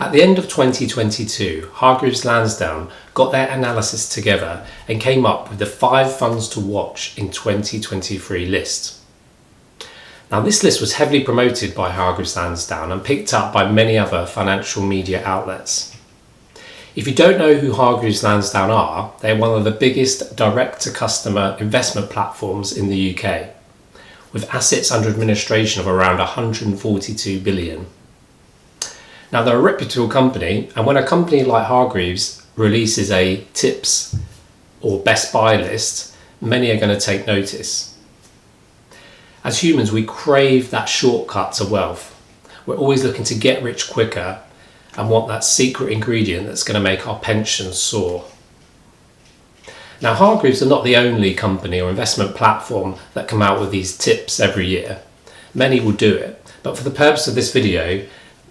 At the end of 2022, Hargreaves Lansdown got their analysis together and came up with the 5 funds to watch in 2023 list. Now, this list was heavily promoted by Hargreaves Lansdown and picked up by many other financial media outlets. If you don't know who Hargreaves Lansdown are, they're one of the biggest direct-to-customer investment platforms in the UK, with assets under administration of around 142 billion. Now, they're a reputable company, and when a company like Hargreaves releases a tips or best buy list, many are going to take notice. As humans, we crave that shortcut to wealth. We're always looking to get rich quicker and want that secret ingredient that's going to make our pensions soar. Now, Hargreaves are not the only company or investment platform that come out with these tips every year. Many will do it, but for the purpose of this video,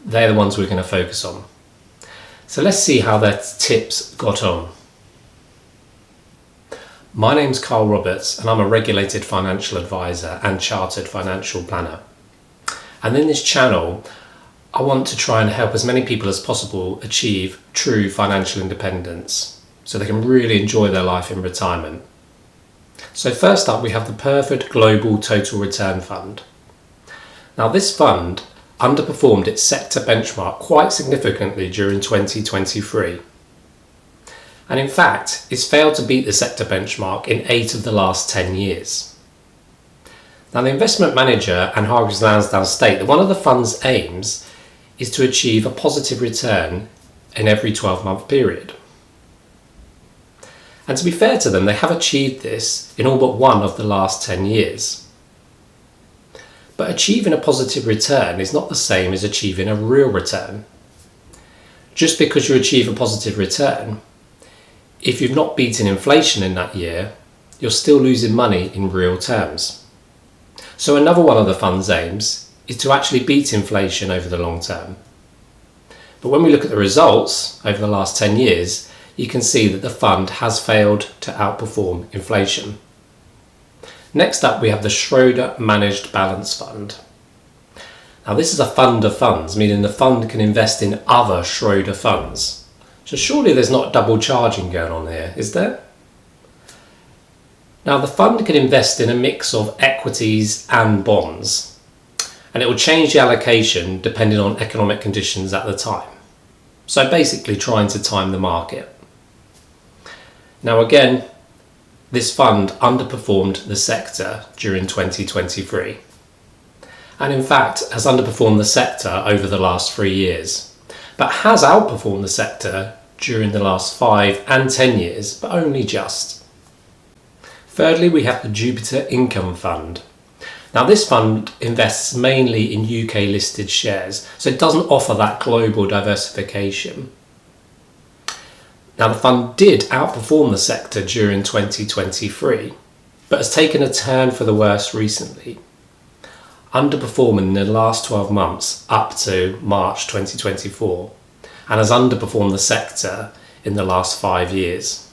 they're the ones we're going to focus on. So let's see how their tips got on. My name's Carl Roberts, and I'm a regulated financial advisor and chartered financial planner. And in this channel, I want to try and help as many people as possible achieve true financial independence so they can really enjoy their life in retirement. So first up, we have the Perfect Global Total Return Fund. Now, this fund underperformed its sector benchmark quite significantly during 2023. And in fact, it's failed to beat the sector benchmark in 8 of the last 10 years. Now, the investment manager and Hargreaves Lansdown state that one of the fund's aims is to achieve a positive return in every 12-month period. And to be fair to them, they have achieved this in all but 1 of the last 10 years. But achieving a positive return is not the same as achieving a real return. Just because you achieve a positive return, if you've not beaten inflation in that year, you're still losing money in real terms. So another one of the fund's aims is to actually beat inflation over the long term. But when we look at the results over the last 10 years, you can see that the fund has failed to outperform inflation. Next up, we have the Schroder Managed Balance Fund. Now, this is a fund of funds, meaning the fund can invest in other Schroder funds. So surely there's not double charging going on here, is there? Now, the fund can invest in a mix of equities and bonds, and it will change the allocation depending on economic conditions at the time. So basically trying to time the market. Now again, this fund underperformed the sector during 2023. And in fact has underperformed the sector over the last 3 years, but has outperformed the sector during the last 5 and 10 years, but only just. Thirdly, we have the Jupiter Income Fund. Now, this fund invests mainly in UK listed shares, so it doesn't offer that global diversification. Now, the fund did outperform the sector during 2023, but has taken a turn for the worse recently, underperforming in the last 12 months up to March 2024, and has underperformed the sector in the last 5 years.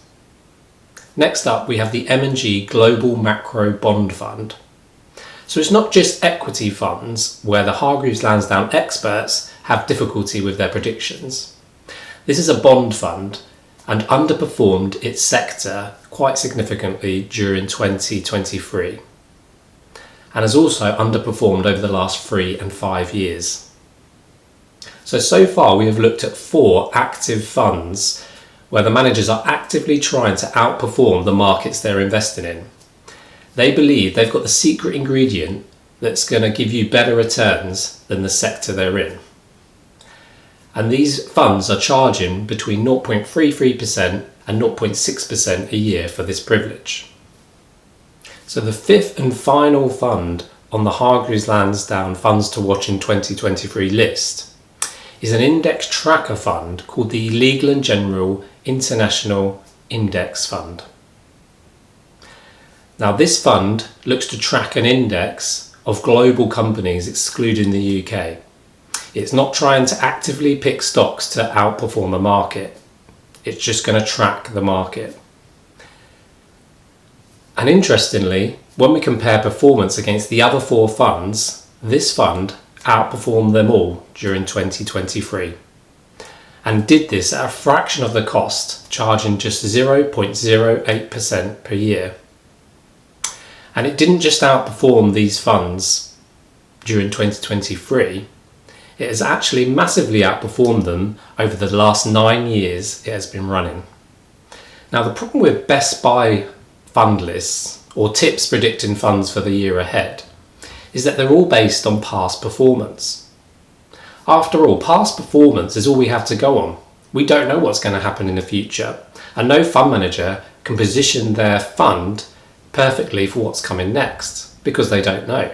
Next up, we have the M&G Global Macro Bond Fund. So it's not just equity funds where the Hargreaves Lansdown experts have difficulty with their predictions. This is a bond fund and underperformed its sector quite significantly during 2023 and has also underperformed over the last 3 and 5 years. So far we have looked at 4 active funds where the managers are actively trying to outperform the markets they're investing in. They believe they've got the secret ingredient that's going to give you better returns than the sector they're in. And these funds are charging between 0.33% and 0.6% a year for this privilege. So the 5th and final fund on the Hargreaves Lansdown Funds to Watch in 2023 list is an index tracker fund called the Legal & General International Index Fund. Now, this fund looks to track an index of global companies excluding the UK. It's not trying to actively pick stocks to outperform the market. It's just going to track the market. And interestingly, when we compare performance against the other 4 funds, this fund outperformed them all during 2023. and did this at a fraction of the cost, charging just 0.08% per year. And it didn't just outperform these funds during 2023, it has actually massively outperformed them over the last 9 years it has been running. Now, the problem with best buy fund lists, or tips predicting funds for the year ahead, is that they're all based on past performance. After all, past performance is all we have to go on. We don't know what's going to happen in the future, and no fund manager can position their fund perfectly for what's coming next, because they don't know.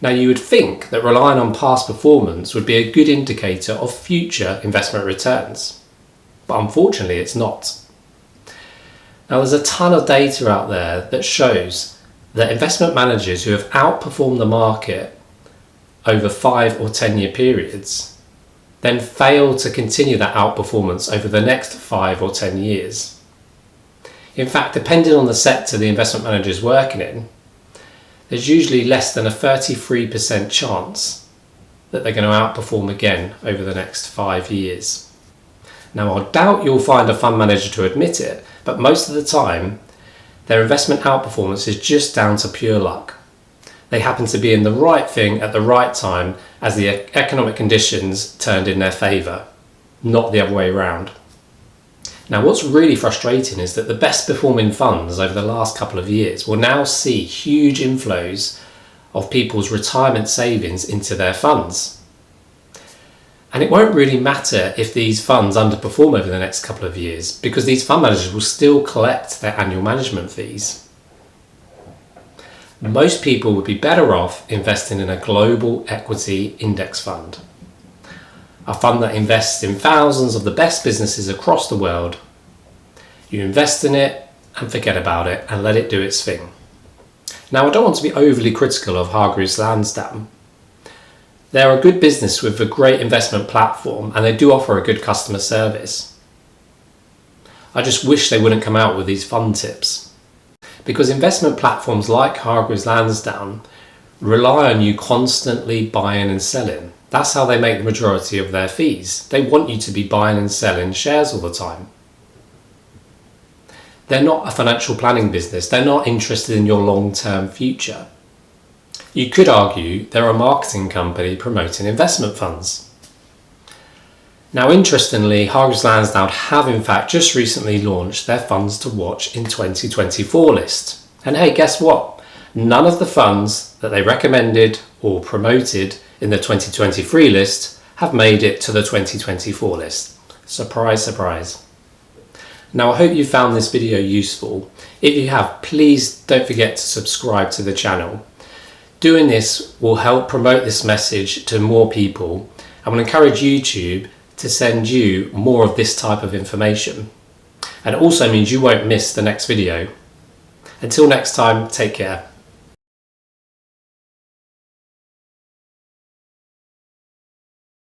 Now, you would think that relying on past performance would be a good indicator of future investment returns, but unfortunately it's not. Now, there's a ton of data out there that shows that investment managers who have outperformed the market over 5 or 10 year periods then fail to continue that outperformance over the next 5 or 10 years. In fact, depending on the sector the investment manager is working in, there's usually less than a 33% chance that they're going to outperform again over the next 5 years. Now, I doubt you'll find a fund manager to admit it, but most of the time, their investment outperformance is just down to pure luck. They happen to be in the right thing at the right time as the economic conditions turned in their favour, not the other way around. Now, what's really frustrating is that the best performing funds over the last couple of years will now see huge inflows of people's retirement savings into their funds. And it won't really matter if these funds underperform over the next couple of years, because these fund managers will still collect their annual management fees. Most people would be better off investing in a global equity index fund. A fund that invests in thousands of the best businesses across the world. You invest in it and forget about it and let it do its thing. Now, I don't want to be overly critical of Hargreaves Lansdown. They're a good business with a great investment platform, and they do offer a good customer service. I just wish they wouldn't come out with these fund tips, because investment platforms like Hargreaves Lansdown rely on you constantly buying and selling. That's how they make the majority of their fees. They want you to be buying and selling shares all the time. They're not a financial planning business. They're not interested in your long-term future. You could argue they're a marketing company promoting investment funds. Now, interestingly, Hargreaves Lansdown have in fact just recently launched their funds to watch in 2024 list. And hey, guess what? None of the funds that they recommended or promoted in the 2023 list have made it to the 2024 list. Surprise, surprise. Now, I hope you found this video useful. If you have, please don't forget to subscribe to the channel. Doing this will help promote this message to more people and will encourage YouTube to send you more of this type of information. And it also means you won't miss the next video. Until next time, take care.